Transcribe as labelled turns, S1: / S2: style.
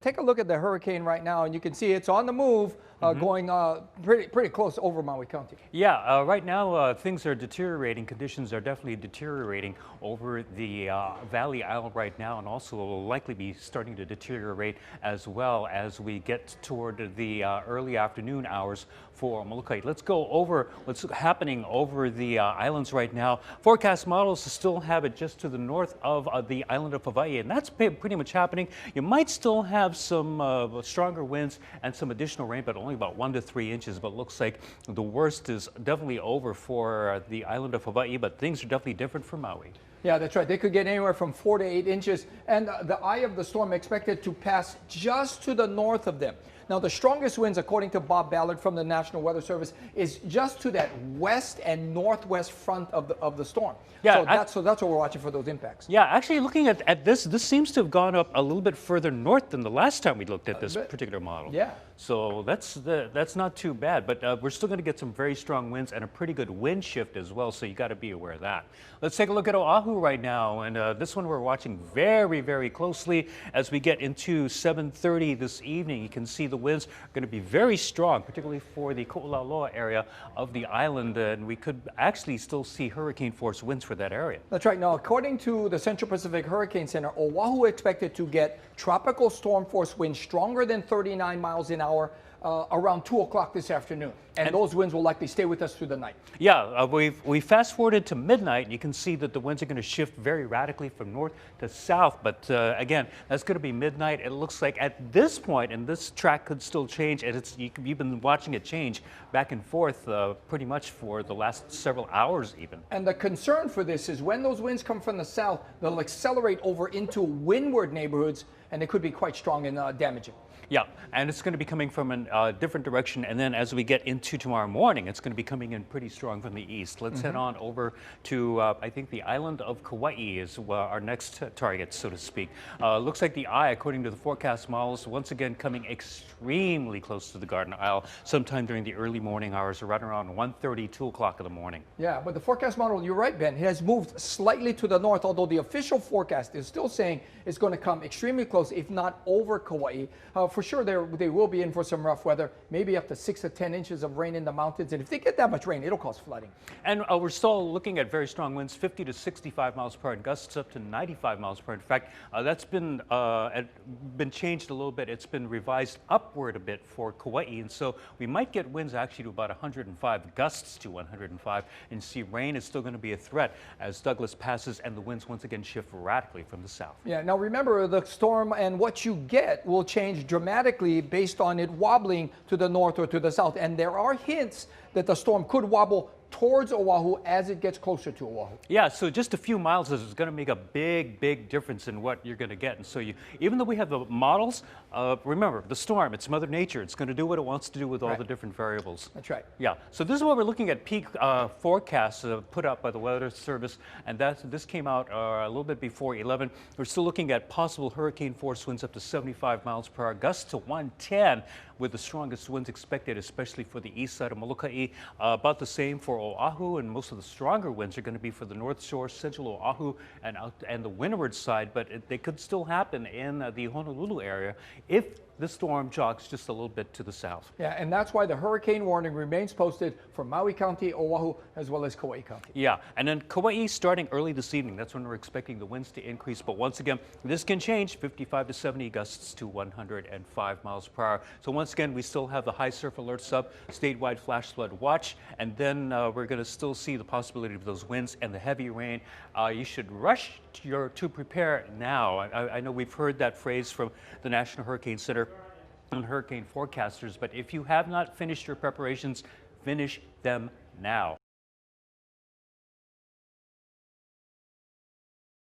S1: Take a look at the hurricane right now, and you can see it's on the move, going pretty close over Maui County.
S2: Yeah, right now things are deteriorating. Conditions are definitely deteriorating over the Valley Isle right now, and also will likely be starting to deteriorate as well as we get toward the early afternoon hours for Molokai. Let's go over what's happening over the islands right now. Forecast models still have it just to the north of the island of Hawaii, and that's pretty much happening. You might still have some stronger winds and some additional rain, but only about 1 to 3 inches. But looks like the worst is definitely over for the island of Hawaii, but things are definitely different for Maui.
S1: Yeah, that's right. They could get anywhere from 4 to 8 inches, and the eye of the storm expected to pass just to the north of them. Now, the strongest winds, according to Bob Ballard from the National Weather Service, is just to that west and northwest front of the storm. Yeah, so that's what we're watching for those impacts.
S2: Yeah, actually, looking at this seems to have gone up a little bit further north than the last time we looked at this particular model.
S1: Yeah.
S2: So that's not too bad, but we're still going to get some very strong winds and a pretty good wind shift as well, so you got to be aware of that. Let's take a look at Oahu right now, and this one we're watching very, very closely as we get into 7:30 this evening. You can see the winds are going to be very strong, particularly for the Ko'olaloa area of the island, and we could actually still see hurricane force winds for that area.
S1: That's right. Now, according to the Central Pacific Hurricane Center, Oahu expected to get tropical storm force winds stronger than 39 miles an hour around 2 o'clock this afternoon. And those winds will likely stay with us through the night.
S2: Yeah, we fast forwarded to midnight, and you can see that the winds are going to shift very radically from north to south. But again, that's going to be midnight. It looks like at this point, and this track could still change, and you've been watching it change back and forth pretty much for the last several hours even.
S1: And the concern for this is when those winds come from the south, they'll accelerate over into windward neighborhoods, and they could be quite strong and damaging.
S2: Yeah, and it's going to be coming from a different direction, and then as we get into tomorrow morning, it's going to be coming in pretty strong from the east. Let's head on over to, I think, the island of Kauai is our next target, so to speak. Looks like the eye, according to the forecast models, once again coming extremely close to the Garden Isle sometime during the early morning hours, right around 1:30, 2 o'clock in the morning.
S1: Yeah, but the forecast model, you're right, Ben, it has moved slightly to the north, although the official forecast is still saying it's going to come extremely close, if not over Kauai. For sure, they will be in for some rough weather, maybe up to 6 to 10 inches of rain in the mountains. And if they get that much rain, it'll cause flooding.
S2: And we're still looking at very strong winds, 50 to 65 miles per hour, and gusts up to 95 miles per hour. In fact, that's been changed a little bit. It's been revised upward a bit for Kauai. And so we might get winds actually to about 105, gusts to 105. And see, rain is still going to be a threat as Douglas passes and the winds once again shift radically from the south.
S1: Yeah, now remember, the storm and what you get will change dramatically based on it wobbling to the north or to the south. And there are hints that the storm could wobble towards Oahu as it gets closer to Oahu.
S2: Yeah, so just a few miles is going to make a big difference in what you're going to get. And so even though we have the models, remember, the storm, it's Mother Nature. It's going to do what it wants to do with all the different variables.
S1: That's right.
S2: Yeah, so this is what we're looking at, peak forecasts put up by the Weather Service, and this came out a little bit before 11. We're still looking at possible hurricane force winds up to 75 miles per hour, gusts to 110, with the strongest winds expected, especially for the east side of Molokai. About the same for Oahu, and most of the stronger winds are going to be for the North Shore, Central Oahu, and the windward side, but they could still happen in the Honolulu area if the storm jogs just a little bit to the south.
S1: Yeah, and that's why the hurricane warning remains posted for Maui County, Oahu, as well as Kauai County.
S2: Yeah, and then Kauai starting early this evening. That's when we're expecting the winds to increase. But once again, this can change, 55 to 70 gusts to 105 miles per hour. So once again, we still have the high surf alerts up, statewide flash flood watch, and then we're going to still see the possibility of those winds and the heavy rain. You should rush to prepare now. I know we've heard that phrase from the National Hurricane Center and hurricane forecasters, but if you have not finished your preparations, finish them now.